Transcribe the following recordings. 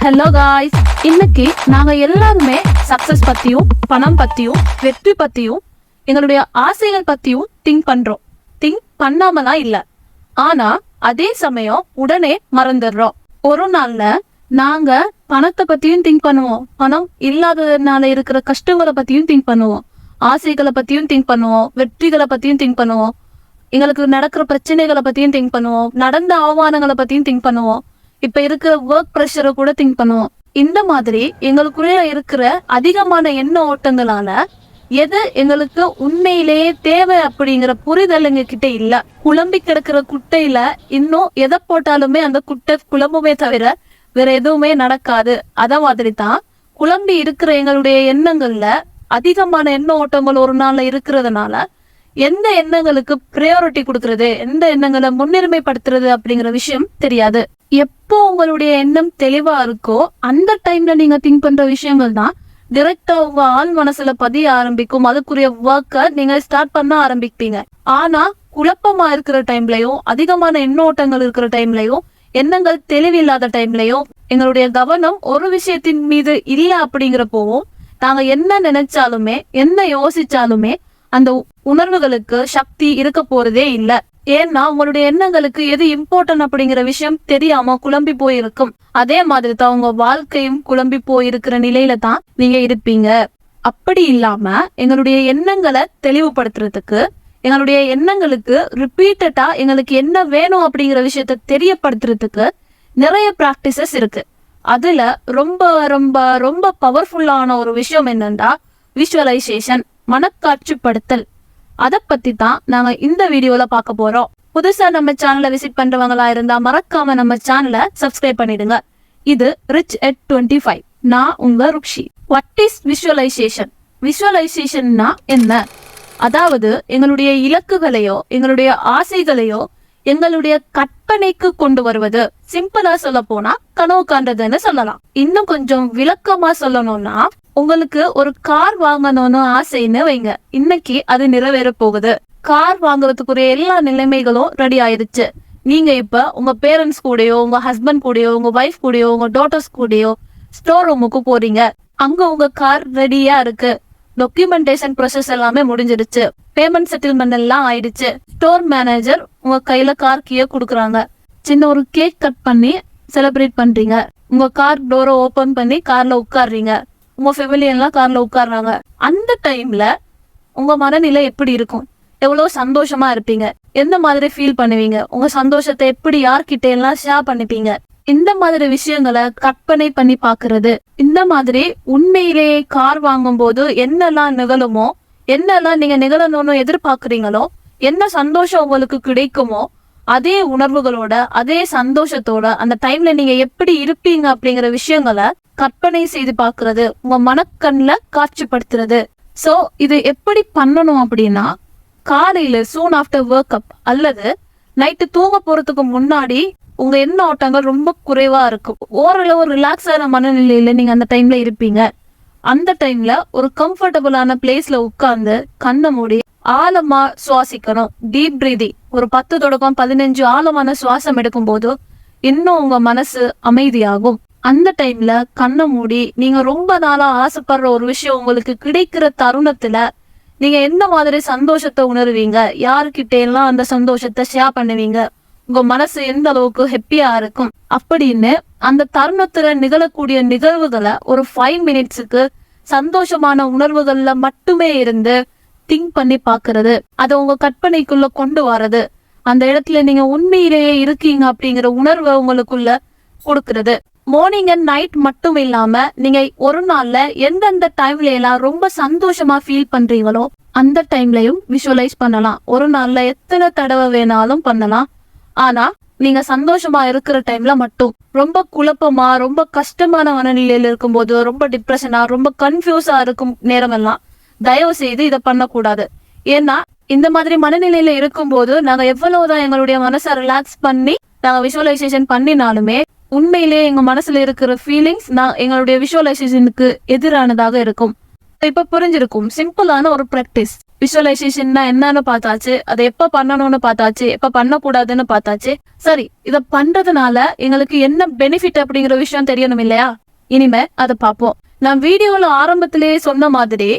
Hello guys, இன்னைக்கு நாங்க எல்லாருமே சக்சஸ் பத்தியும் பணம் பத்தியும் வெற்றி பத்தியும் எங்களுடைய ஆசைகள் பத்தியும் திங்க் பண்றோம். திங்க் பண்ணாமலாம் இல்ல, ஆனா அதே சமயம் உடனே மறந்துடுறோம். ஒரு நாள்ல நாங்க பணத்தை பத்தியும் திங்க் பண்ணுவோம், பணம் இல்லாததுனால இருக்கிற கஷ்டங்களை பத்தியும் திங்க் பண்ணுவோம், ஆசைகளை பத்தியும் திங்க் பண்ணுவோம், வெற்றிகளை பத்தியும் திங்க் பண்ணுவோம், எங்களுக்கு நடக்கிற பிரச்சனைகளை பத்தியும் திங்க் பண்ணுவோம், நடந்த அவமானங்களை பத்தியும் திங்க் பண்ணுவோம், இப்ப இருக்கிற ஒர்க் ப்ரெஷரை கூட திங்க் பண்ணுவோம். இந்த மாதிரி எங்களுக்குள்ள இருக்கிற அதிகமான எண்ண ஓட்டங்களால எது எங்களுக்கு உண்மையிலேயே தேவை அப்படிங்கிற புரிதல் எங்க கிட்ட இல்ல. குழம்பி கிடக்கிற குட்டையில இன்னும் எதை போட்டாலுமே அந்த குட்டை குழம்புமே தவிர வேற எதுவுமே நடக்காது. அத மாதிரி தான் குழம்பி இருக்கிற எங்களுடைய எண்ணங்கள்ல அதிகமான எண்ண ஓட்டங்கள் ஒரு நாள்ல இருக்கிறதுனால எந்த எண்ணங்களுக்கு ப்ரையாரிட்டி கொடுக்கறது, எந்த எண்ணங்களை முன்னுரிமைப்படுத்துறது அப்படிங்கிற விஷயம் தெரியாது. எப்போ உங்களுடைய எண்ணம் தெளிவா இருக்கோ அந்த டைம்ல நீங்க திங்க் பண்ற விஷயங்கள் தான் டிரெக்டா உங்க ஆள் மனசுல பதிய ஆரம்பிக்கும். அதுக்குரிய ஒர்க்கை நீங்க ஸ்டார்ட் பண்ண ஆரம்பிப்பீங்க. ஆனா குழப்பமா இருக்கிற டைம்லயும் அதிகமான எண்ணோட்டங்கள் இருக்கிற டைம்லயும் எண்ணங்கள் தெளிவில்லாத டைம்லயும் எங்களுடைய கவனம் ஒரு விஷயத்தின் மீது இல்ல அப்படிங்கிறப்போவும் நாங்க என்ன நினைச்சாலுமே என்ன யோசிச்சாலுமே அந்த உணர்வுகளுக்கு சக்தி இருக்க போறதே இல்ல. ஏன்னா உங்களுடைய எண்ணங்களுக்கு எது இம்பார்ட்டன்ட் அப்படிங்கிற விஷயம் தெரியாம குழம்பி போயிருக்கும். அதே மாதிரி தான் உங்க வாழ்க்கையும் குழம்பி போயிருக்கிற நிலையில தான் நீங்க இருப்பீங்க. அப்படி இல்லாம எங்களுடைய எண்ணங்களை தெளிவுபடுத்துறதுக்கு, எங்களுடைய எண்ணங்களுக்கு ரிப்பீட்டடா எங்களுக்கு என்ன வேணும் அப்படிங்கிற விஷயத்த தெரியப்படுத்துறதுக்கு நிறைய பிராக்டிசஸ் இருக்கு. அதுல ரொம்ப ரொம்ப ரொம்ப பவர்ஃபுல்லான ஒரு விஷயம் என்னன்னா விஷுவலைசேஷன், மனக்காட்சிப்படுத்தல். அதை பத்தி தான் நாங்க இந்த வீடியோல பார்க்க போறோம். புதுசா நம்ம சேனலை விசிட் பண்றவங்களா இருந்தா மறக்காம நம்ம சேனலை சப்ஸ்கிரைப் பண்ணிடுங்க. இது ரிச் எட் 25. நான் உங்க ருக்ஷி. What is visualisation? விஷுவலைசேஷன்னா என்ன? அதாவது எங்களுடைய இலக்குகளையோ எங்களுடைய ஆசைகளையோ எங்களுடைய கற்பனைக்கு கொண்டு வருவது. சிம்பிளா சொல்ல போனா கனவு காண்றதுன்னு சொல்லலாம். இன்னும் கொஞ்சம் விளக்கமா சொல்லணும்னா, உங்களுக்கு ஒரு கார் வாங்கணும்னு ஆசைன்னு வைங்க. இன்னைக்கு அது நிறைவேற போகுது. கார் வாங்குறதுக்குரிய எல்லா நிலைமைகளும் ரெடி ஆயிடுச்சு. நீங்க இப்ப உங்க பேரண்ட்ஸ் கூடயோ உங்க ஹஸ்பண்ட் கூடயோ உங்க ஒய்ஃப் கூடயோ உங்க டாட்டர்ஸ் கூடயோ ஸ்டோர் ரூமுக்கு போறீங்க. அங்க உங்க கார் ரெடியா இருக்கு. டாக்குமெண்டேஷன் ப்ராசஸ் எல்லாமே முடிஞ்சிடுச்சு. பேமெண்ட் செட்டில்மெண்ட் எல்லாம் ஆயிடுச்சு. ஸ்டோர் மேனேஜர் உங்க கையில கார் கீயை கொடுக்குறாங்க. சின்ன ஒரு கேக் கட் பண்ணி செலிப்ரேட் பண்றீங்க. உங்க கார் டோரை ஓபன் பண்ணி கார்ல உட்காடுறீங்க. உங்க ஃபேமிலி எல்லாம் கார்ல உட்காடுறாங்க. அந்த டைம்ல உங்க மனநிலை எப்படி இருக்கும்? எவ்வளவு சந்தோஷமா இருப்பீங்க? எந்த மாதிரி ஃபீல் பண்ணுவீங்க? உங்க சந்தோஷத்தை எப்படி யார்கிட்ட எல்லாம் ஷேர் பண்ணிப்பீங்க? இந்த மாதிரி விஷயங்களை கற்பனை பண்ணி பாக்குறது. இந்த மாதிரி உண்மையிலேயே கார் வாங்கும் போது என்னெல்லாம் நிகழுமோ, என்னெல்லாம் நீங்க நிகழணும்னு எதிர்பார்க்குறீங்களோ, என்ன சந்தோஷம் உங்களுக்கு கிடைக்குமோ அதே உணர்வுகளோட அதே சந்தோஷத்தோட அந்த டைம்ல நீங்க எப்படி இருப்பீங்க அப்படிங்கிற விஷயங்களை கற்பனை செய்து பாக்குறது, உங்க மனக்கண்ல காட்சிப்படுத்துறது. சோ இது எப்படி பண்ணணும் அப்படின்னா, காலையில சூன் ஆஃப்டர் wakeup அல்லது நைட்டு தூங்க போறதுக்கு முன்னாடி உங்க எண்ண ஓட்டங்கள் ரொம்ப குறைவா இருக்கும். ஓரளவு ரிலாக்ஸான மனநிலையில நீங்க அந்த டைம்ல இருப்பீங்க. அந்த டைம்ல ஒரு கம்ஃபர்டபுளான பிளேஸ்ல உட்கார்ந்து கண்ணை மூடி ஆழமா சுவாசிக்கணும். Deep breathing. ஒரு 10 தொடக்கம் 15 ஆழமான சுவாசம் எடுக்கும் போது இன்னும் உங்க மனசு அமைதியாகும். அந்த டைம்ல கண்ணை மூடி நீங்க ரொம்ப நாளா ஆசைப்படுற ஒரு விஷயம் உங்களுக்கு கிடைக்கிற தருணத்துல நீங்க எந்த மாதிரி சந்தோஷத்தை உணர்வீங்க, யாருக்கிட்ட எல்லாம் அந்த சந்தோஷத்தை ஷேர் பண்ணுவீங்க, உங்க மனசு எந்த அளவுக்கு ஹாப்பியா இருக்கும் அப்படின்னு அந்த தருணத்துல நிகழக்கூடிய நிகழ்வுகளை ஒரு 5 மினிட்ஸுக்கு சந்தோஷமான உணர்வுகள்ல மட்டுமே இருந்து திங்க் பண்ணி பாக்குறது, அதை உங்க கற்பனைக்குள்ள கொண்டு வர்றது, அந்த இடத்துல நீங்க உண்மையிலேயே இருக்கீங்க அப்படிங்கிற உணர்வை உங்களுக்குள்ள கொடுக்கறது. மார்னிங் அண்ட் நைட் மட்டும் இல்லாம நீங்க ஒரு நாள்ல எந்தெந்த டைம்ல எல்லாம் ரொம்ப சந்தோஷமா ஃபீல் பண்றீங்களோ அந்த டைம்லயும் விஷுவலைஸ் பண்ணலாம். ஒரு நாள்ல எத்தனை தடவை வேணாலும் பண்ணலாம். ஆனா நீங்க சந்தோஷமா இருக்கிற டைம்ல மட்டும். ரொம்ப குழப்பமா ரொம்ப கஷ்டமான மனநிலையில இருக்கும்போது, ரொம்ப டிப்ரெஷனா ரொம்ப கன்ஃபியூஸா இருக்கும் நேரம் எல்லாம் தயவு செய்து இதை பண்ணக்கூடாது. ஏன்னா இந்த மாதிரி மனநிலையில இருக்கும்போது நாங்க எவ்வளவுதான் எங்களுடைய மனசை ரிலாக்ஸ் பண்ணி நாங்க விஷுவலைசேஷன் பண்ணினாலுமே உண்மையிலேயே எங்க மனசுல இருக்கிற ஃபீலிங்ஸ் எங்களுடைய விஷுவலைசேஷனுக்கு எதிரானதாக இருக்கும். இப்ப புரிஞ்சிருக்கும். சிம்பிளான ஒரு பிராக்டிஸ். விஷுவலைசேஷன்னா என்னன்னு பார்த்தாச்சு, அதை எப்ப பண்ணணும்னு பார்த்தாச்சு, எப்ப பண்ணக்கூடாதுன்னு பார்த்தாச்சு. சரி, இத பண்றதுனால எங்களுக்கு என்ன பெனிஃபிட் அப்படிங்கிற விஷயம் தெரியணும் இல்லையா? இனிமே அதை பார்ப்போம். நான் வீடியோல ஆரம்பத்திலேயே சொன்ன மாதிரி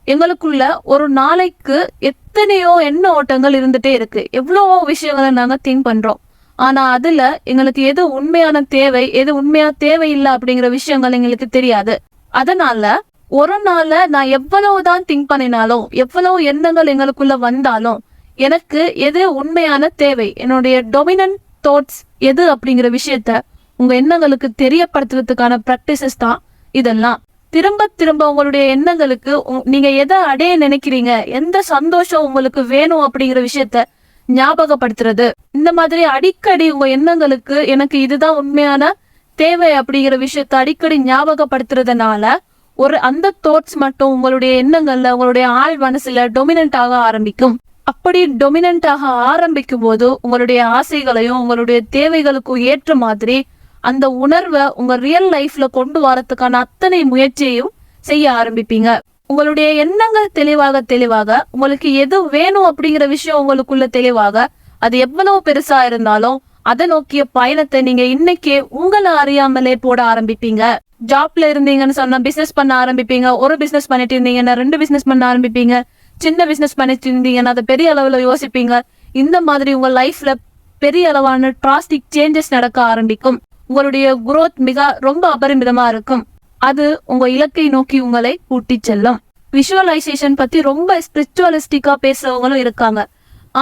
எங்களுக்குள்ள ஒரு நாளைக்கு எத்தனையோ எண்ண ஓட்டங்கள் இருந்துட்டே இருக்கு. எவ்வளவோ விஷயங்களை நாங்க திங்க் பண்றோம். ஆனா அதுல எங்களுக்கு எது உண்மையான தேவை, எது உண்மையா தேவையில்லை அப்படிங்கிற விஷயங்கள் எங்களுக்கு தெரியாது. அதனால ஒரு நாள்ல நான் எவ்வளவுதான் திங்க் பண்ணினாலும், எவ்வளவு எண்ணங்கள் எங்களுக்குள்ள வந்தாலும், எனக்கு எது உண்மையான தேவை, என்னுடைய டொமினன்ட் தாட்ஸ் எது அப்படிங்கிற விஷயத்த உங்க எண்ணங்களுக்கு தெரியப்படுத்துறதுக்கான பிராக்டிசஸ் தான் இதெல்லாம். திரும்ப திரும்ப உங்களுடைய எண்ணங்களுக்கு நீங்க எதை அடைய நினைக்கிறீங்க, எந்த சந்தோஷம் உங்களுக்கு வேணும் அப்படிங்கிற விஷயத்த ஞாபகப்படுத்துறது. இந்த மாதிரி அடிக்கடி உங்க எண்ணங்களுக்கு எனக்கு இதுதான் உண்மையான தேவை அப்படிங்கிற விஷயத்த அடிக்கடி ஞாபகப்படுத்துறதுனால அந்த தாட்ஸ் மட்டும் உங்களுடைய எண்ணங்கள்ல, உங்களுடைய ஆழ் மனசுல டொமினன்ட் ஆக ஆரம்பிக்கும். அப்படி டொமினன்ட் ஆக ஆரம்பிக்கும் போது உங்களுடைய ஆசைகளையும் உங்களுடைய தேவைகளுக்கும் ஏற்ற மாதிரி அந்த உணர்வை உங்க ரியல் லைஃப்ல கொண்டு வரதுக்கான அத்தனை முயற்சியையும் செய்ய ஆரம்பிப்பீங்க. உங்களுடைய எண்ணங்கள் தெளிவாக உங்களுக்கு எது வேணும் அப்படிங்கிற விஷயம் உங்களுக்குள்ள தெளிவாக, அது எவ்வளவு பெருசா இருந்தாலும் அதை நோக்கிய பயணத்தை நீங்க இன்னைக்கே உங்களை அறியாமலே போட ஆரம்பிப்பீங்க. ஜாப்ல இருந்தீங்கன்னு சொன்னா பிசினஸ் பண்ண ஆரம்பிப்பீங்க. ஒரு பிசினஸ் பண்ணிட்டு இருந்தீங்கன்னா 2 பிசினஸ் பண்ண ஆரம்பிப்பீங்க. சின்ன பிசினஸ் பண்ணிட்டு இருந்தீங்கன்னா அதை பெரிய அளவுல யோசிப்பீங்க. இந்த மாதிரி உங்க லைஃப்ல பெரிய அளவான டிராஸ்டிக் சேஞ்சஸ் நடக்க ஆரம்பிக்கும். உங்களுடைய குரோத் ரொம்ப அபரிமிதமா இருக்கும். அது உங்க இலக்கை நோக்கி உங்களை கூட்டி செல்லும். விஷுவலைசேஷன் பத்தி ரொம்ப ஸ்பிரிச்சுவலிஸ்டிக்கா பேசுறவங்களும் இருக்காங்க.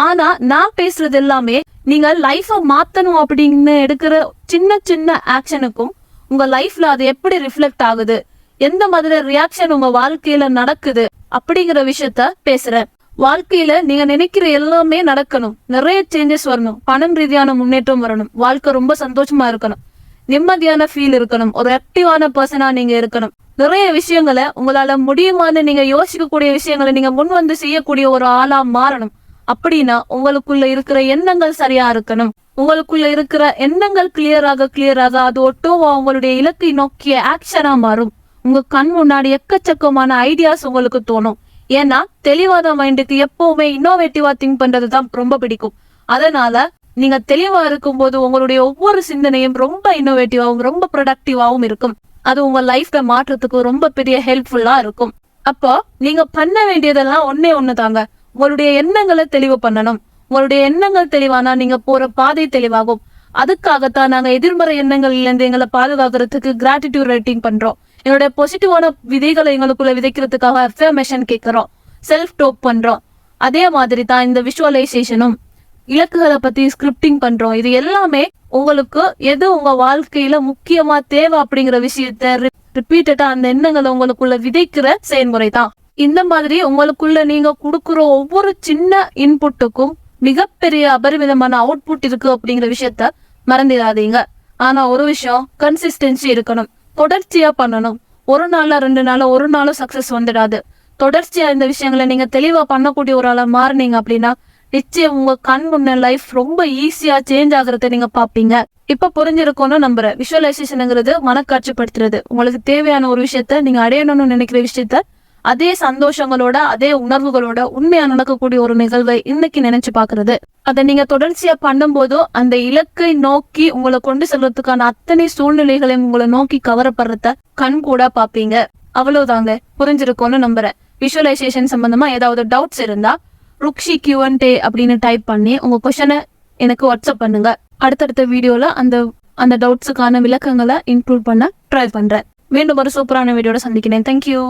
ஆனா நான் பேசுறது எல்லாமே நீங்க லைஃப மாத்தணும் அப்படின்னு எடுக்கிற சின்ன சின்ன ஆக்ஷனுக்கும் உங்க லைஃப்ல அது எப்படி ரிஃப்ளெக்ட் ஆகுது, எந்த மாதிரி ரியாக்ஷன் உங்க வாழ்க்கையில நடக்குது அப்படிங்கிற விஷயத்த பேசுறேன். வாழ்க்கையில நீங்க நினைக்கிற எல்லாமே நடக்கணும், நிறைய சேஞ்சஸ் வரணும், பணம் ரீதியான முன்னேற்றம் வரணும், வாழ்க்கை ரொம்ப சந்தோஷமா இருக்கணும், நிம்மதியான ஃபீல் இருக்கணும், ஒரு ஆக்டிவான பர்சனா நீங்க இருக்கணும், நிறைய விஷயங்களை உங்களால முடியுமான்னு நீங்க யோசிக்கக்கூடிய விஷயங்களை நீங்க முன் வந்து செய்யக்கூடிய ஒரு ஆளா மாறணும். அப்படின்னா உங்களுக்குள்ள இருக்கிற எண்ணங்கள் சரியா இருக்கணும். உங்களுக்குள்ள இருக்கிற எண்ணங்கள் கிளியராக அது ஒட்டுவா உங்களுடைய இலக்கை நோக்கிய ஆக்ஷனா மாறும். உங்க கண் முன்னாடி எக்கச்சக்கமான ஐடியாஸ் உங்களுக்கு தோணும். ஏன்னா தெளிவான மைண்டுக்கு எப்பவுமே இன்னோவேட்டிவா திங்க் பண்றதுதான் ரொம்ப பிடிக்கும். அதனால நீங்க தெளிவா இருக்கும் போது உங்களுடைய ஒவ்வொரு சிந்தனையும் ரொம்ப இன்னோவேட்டிவாவும் ரொம்ப ப்ரொடக்டிவாவும் இருக்கும். அது உங்க லைஃப்ல மாற்றத்துக்கு ரொம்ப பெரிய ஹெல்ப்ஃபுல்லா இருக்கும். அப்போ நீங்க பண்ண வேண்டியதெல்லாம் ஒண்ணு தாங்க, உங்களுடைய எண்ணங்களை தெளிவு பண்ணணும். உங்களுடைய எண்ணங்கள் தெளிவானா நீங்க போற பாதை தெளிவாகும். அதுக்காகத்தான் நாங்க எதிர்மறை எண்ணங்கள்ல இருந்து எங்களை பாதுகாக்கிறதுக்கு கிராட்டிட்யூட் ரைட்டிங் பண்றோம். என்னுடைய பாசிட்டிவான விதைகளை எங்களுக்குள்ள விதைக்கிறதுக்காக அஃபர்மேஷன் கேட்கிறோம், செல்ஃப் டோக் பண்றோம். அதே மாதிரி தான் இந்த விஷுவலைசேஷனும் இலக்குகளை பத்தி ஸ்கிரிப்டிங் பண்றோம். இது எல்லாமே உங்களுக்கு எது உங்க வாழ்க்கையில முக்கியமா தேவை அப்படிங்கிற விஷயத்த ரிப்பீட்டடா அந்த எண்ணங்களை உங்களுக்குள்ள விதைக்கிற செயல்முறை தான். இந்த மாதிரி உங்களுக்குள்ள நீங்க கொடுக்குற ஒவ்வொரு சின்ன இன்புட்டுக்கும் மிகப்பெரிய அபரிமிதமான அவுட்புட் இருக்கு அப்படிங்கிற விஷயத்த மறந்துடாதீங்க. ஆனா ஒரு விஷயம், கன்சிஸ்டன்சி இருக்கணும், தொடர்ச்சியா பண்ணணும். ஒரு நாள்ல 2 நாள்ல ஒரு நாளும் சக்சஸ் வந்துடாது. தொடர்ச்சியா இந்த விஷயங்களை நீங்க தெளிவா பண்ணக்கூடிய ஒரு ஆளா மாறினீங்க அப்படின்னா நிச்சயம் உங்க கண் முன்ன லைஃப் ரொம்ப ஈஸியா சேஞ்ச் ஆகுறத நீங்க பாப்பீங்க. இப்ப புரிஞ்சிருக்கும்னு நம்புறேன். விஷுவலைசேஷன்ங்கிறது மனக்காட்சிப்படுத்துறது. உங்களுக்கு தேவையான ஒரு விஷயத்த நீங்க அடையணும்னு நினைக்கிற விஷயத்த அதே சந்தோஷங்களோட அதே உணர்வுகளோட உண்மையா நடக்கக்கூடிய ஒரு நிகழ்வை இன்னைக்கு நினைச்சு பாக்குறது. அதை நீங்க தொடர்ச்சியா பண்ணும் போதும் அந்த இலக்கை நோக்கி உங்களை கொண்டு செல்றதுக்கான அத்தனை சூழ்நிலைகளையும் உங்களை நோக்கி கவரப்படுறத கண் கூட பாப்பீங்க. அவ்வளவுதாங்க, புரிஞ்சிருக்கும்னு நம்புறேன். விஷுவலைசேஷன் சம்பந்தமா ஏதாவது டவுட்ஸ் இருந்தா ருக்ஷி Q&A அப்படின்னு டைப் பண்ணி உங்க கொஸ்டினை எனக்கு வாட்ஸ்அப் பண்ணுங்க. அடுத்தடுத்த வீடியோல அந்த டவுட்ஸுக்கான விளக்கங்களை இன்க்ளூட் பண்ண ட்ரை பண்றேன். மீண்டும் ஒரு சூப்பரான வீடியோட சந்திக்கிறேன். தேங்க்யூ.